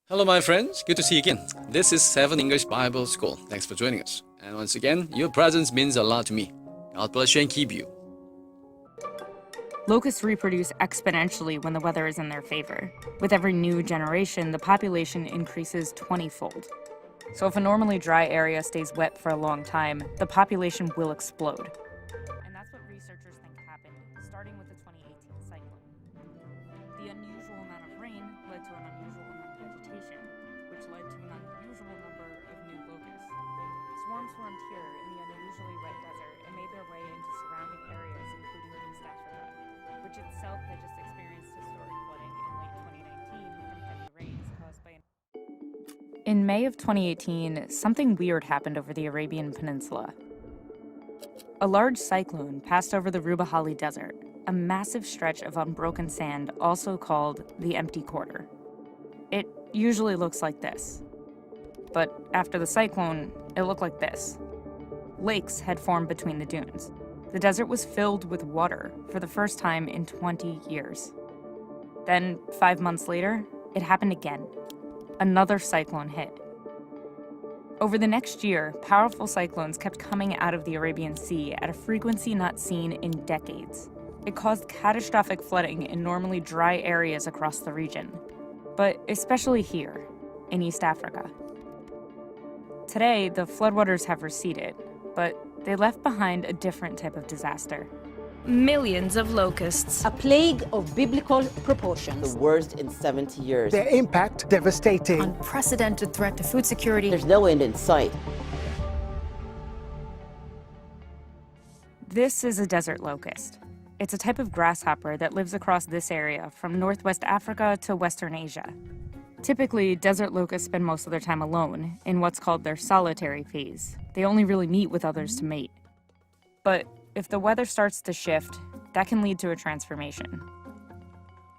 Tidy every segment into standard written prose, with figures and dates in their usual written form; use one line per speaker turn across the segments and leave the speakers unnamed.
Hello, my friends. Good to see you again. This is 7 English Bible School. Thanks for joining us. And once again, your presence means a lot to me. God bless you and keep you.
Locusts reproduce exponentially when the weather is in their favor. With every new generation, the population increases 20-fold. So if a normally dry area stays wet for a long time, the population will explode. And that's what researchers think happened, starting with the 2018 cyclone. The unusual amount of rain led to an unusual amount of vegetation, which led to an unusual number of new locusts. Swarms formed here in the unusually wet desert and made their way into surrounding areas, including East Africa, which itself had just experienced historic flooding in late 2019 from heavy rains caused by In May of 2018, something weird happened over the Arabian Peninsula. A large cyclone passed over the Rubahali Desert, a massive stretch of unbroken sand also called the Empty Quarter. It usually looks like this. But after the cyclone, it looked like this. Lakes had formed between the dunes. The desert was filled with water for the first time in 20 years. Then, 5 months later, it happened again. Another cyclone hit. Over the next year, powerful cyclones kept coming out of the Arabian Sea at a frequency not seen in decades. It caused catastrophic flooding in normally dry areas across the region, but especially here, in East Africa. Today, the floodwaters have receded, but they left behind a different type of disaster.
Millions of locusts.
A plague of biblical proportions.
The worst in 70 years.
Their impact devastating.
Unprecedented threat to food security.
There's no end in sight.
This is a desert locust. It's a type of grasshopper that lives across this area from Northwest Africa to Western Asia. Typically, desert locusts spend most of their time alone, in what's called their solitary phase. They only really meet with others to mate. But if the weather starts to shift, that can lead to a transformation.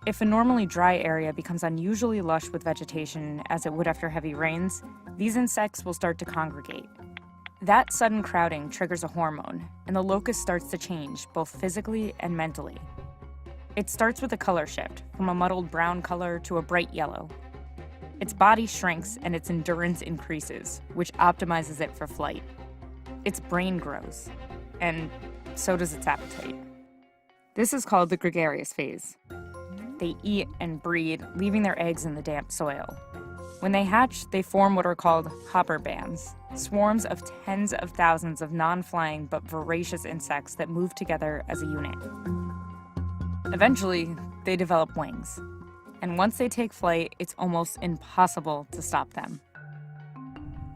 If a normally dry area becomes unusually lush with vegetation, as it would after heavy rains, these insects will start to congregate. That sudden crowding triggers a hormone, and the locust starts to change, both physically and mentally. It starts with a color shift, from a muddled brown color to a bright yellow. Its body shrinks and its endurance increases, which optimizes it for flight. Its brain grows, and so does its appetite. This is called the gregarious phase. They eat and breed, leaving their eggs in the damp soil. When they hatch, they form what are called hopper bands, swarms of tens of thousands of non-flying but voracious insects that move together as a unit. Eventually, they develop wings. And once they take flight, it's almost impossible to stop them.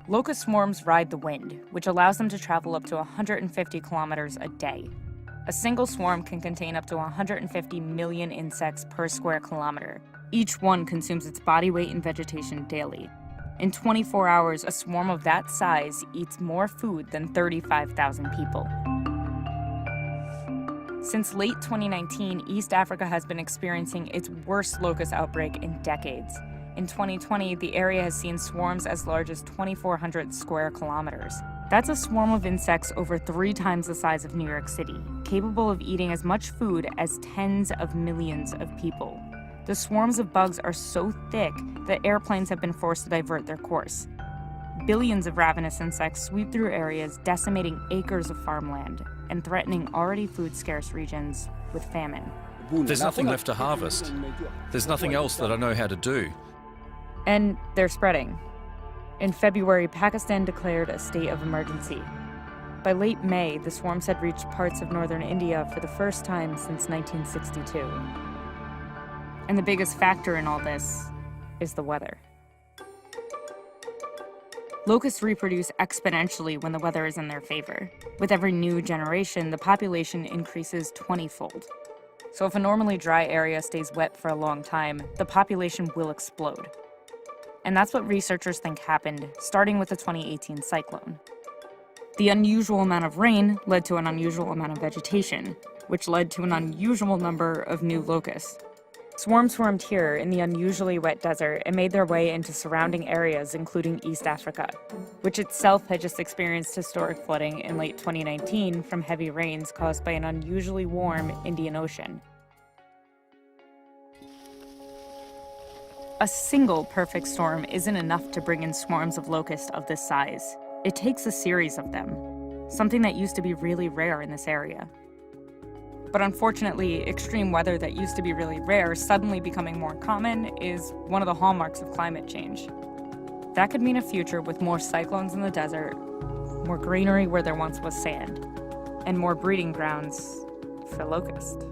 Locust swarms ride the wind, which allows them to travel up to 150 kilometers a day. A single swarm can contain up to 150 million insects per square kilometer. Each one consumes its body weight in vegetation daily. In 24 hours, a swarm of that size eats more food than 35,000 people. Since late 2019, East Africa has been experiencing its worst locust outbreak in decades. In 2020, the area has seen swarms as large as 2,400 square kilometers. That's a swarm of insects over 3 times the size of New York City, capable of eating as much food as tens of millions of people. The swarms of bugs are so thick that airplanes have been forced to divert their course. Billions of ravenous insects sweep through areas, decimating acres of farmland and threatening already food-scarce regions with famine.
There's nothing left to harvest. There's nothing else that I know how to do.
And they're spreading. In February, Pakistan declared a state of emergency. By late May, the swarms had reached parts of northern India for the first time since 1962. And the biggest factor in all this is the weather. Locusts reproduce exponentially when the weather is in their favor. With every new generation, the population increases 20-fold. So if a normally dry area stays wet for a long time, the population will explode. And that's what researchers think happened, starting with the 2018 cyclone. The unusual amount of rain led to an unusual amount of vegetation, which led to an unusual number of new locusts. Swarms formed here in the unusually wet desert and made their way into surrounding areas, including East Africa, which itself had just experienced historic flooding in late 2019 from heavy rains caused by an unusually warm Indian Ocean. A single perfect storm isn't enough to bring in swarms of locusts of this size. It takes a series of them, something that used to be really rare in this area. But unfortunately, extreme weather that used to be really rare suddenly becoming more common is one of the hallmarks of climate change. That could mean a future with more cyclones in the desert, more greenery where there once was sand, and more breeding grounds for locusts.